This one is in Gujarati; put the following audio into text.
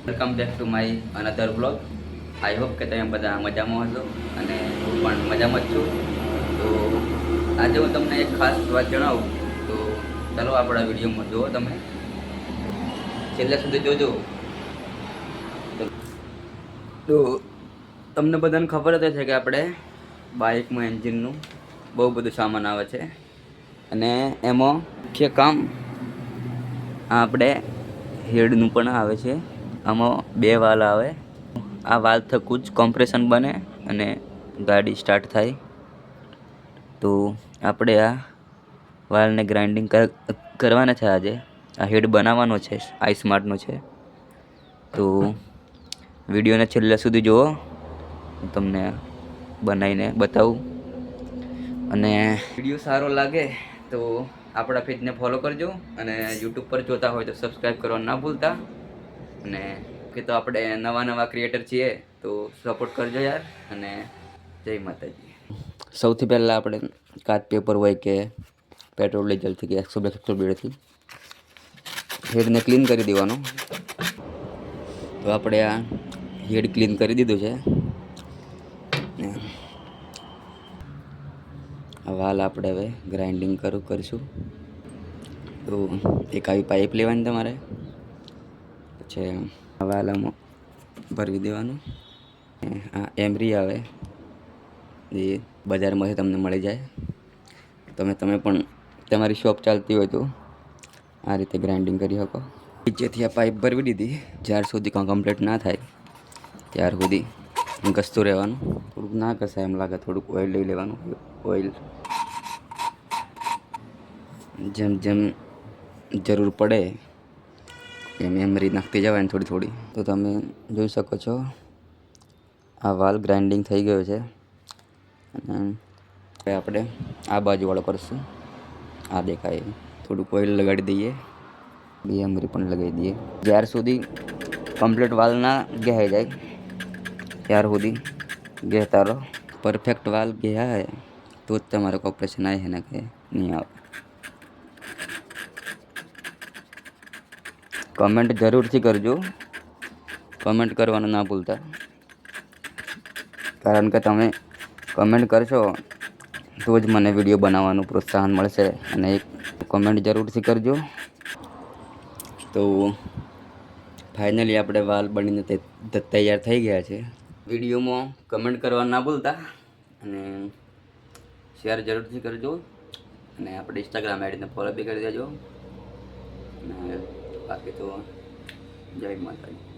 Welcome back to my another blog. I hope કે તમે બધા મજામાં હશો અને હું પણ મજામાં જ છું. તો આજે હું તમને એક ખાસ વાત જણાવું. તો ચાલો આપણા વિડીયોમાં જુઓ, તમે છેલ્લે સુધી જોજો. તો તમને બધાને ખબર જ છે કે આપણે બાઇકમાં એન્જિનનું બહુ બધું સામાન આવે છે અને એમાં મુખ્ય કામ આપણે હેડનું પણ આવે છે. આમાં બે વાલ આવે. આ વાલ થકી જ કોમ્પ્રેશન બને અને ગાડી સ્ટાર્ટ થાય. તો આપણે આ વાલને ગ્રાઇન્ડિંગ કરવાના છે. આજે આ હેડ બનાવવાનો છે, આઈ સ્માર્ટનો છે. તો વિડીયોને છેલ્લે સુધી જુઓ, હું તમને બનાવીને બતાવું. અને વિડીયો સારો લાગે તો આપણા પેજને ફોલો કરજો અને યુટ્યુબ પર જોતા હોય તો સબસ્ક્રાઈબ કરવાનું ના ભૂલતા. અને કે તો આપણે નવા ક્રિએટર છીએ તો સપોર્ટ કરજો યાર. અને જય માતાજી. સૌથી પહેલાં આપણે કાચ પેપર હોય કે પેટ્રોલ ડીઝલથી કે 100-200 હેડને ક્લીન કરી દેવાનું. તો આપણે આ હેડ ક્લીન કરી દીધું છે. આ વાલ આપણે હવે ગ્રાઇન્ડિંગ કરીશું. તો એક આવી પાઇપ લેવાની તમારે, પછી આ વાલ આમાં ભરવી દેવાનું. આ એમરી આવે એ બજારમાંથી તમને મળી જાય. તમે પણ તમારી શોપ ચાલતી હોય તો આ રીતે ગ્રાઇન્ડિંગ કરી શકો. નીચેથી આ પાઇપ ભરવી દીધી. જ્યાર સુધી કમ્પ્લીટ ના થાય ત્યાર સુધી ઘસતું રહેવાનું. થોડુંક ના ઘસાય એમ લાગે થોડુંક ઓઇલ લઈ લેવાનું. ઓઇલ જેમ જેમ જરૂર પડે એમ એમરી નાખતી જવાય થોડી. તો તમે જોઈ શકો છો આ વાલ ગ્રાઇન્ડિંગ થઈ ગયો છે. અને હવે આપણે આ બાજુવાળો કરશું. આ દેખાય થોડુંક ઓઇલ લગાડી દઈએ. બે એમરી પણ લગાવી દઈએ. જ્યાર સુધી કમ્પ્લીટ વાલ ના ગેહાઈ જાય ત્યાર સુધી ગેહતા રહો. પરફેક્ટ વાલ ગયા તો જ તમારે ઓપરેશન આવે ને કે નહીં આવે. કમેન્ટ જરૂરથી કરજો. કમેન્ટ કરવાનું ના ભૂલતા, કારણ કે તમે કમેન્ટ કરશો તો જ મને વિડીયો બનાવવાનું પ્રોત્સાહન મળશે. અને એક કમેન્ટ જરૂરથી કરજો. તો ફાઇનલી આપણે વાલ બનીને તૈયાર થઈ ગયા છે. વિડીયોમાં કમેન્ટ કરવા ના ભૂલતા અને શેર જરૂરથી કરજો. અને આપણે ઇન્સ્ટાગ્રામ આઈડીને ફોલો બી કરી દેજો. અને બાકી તો જય માતાજી.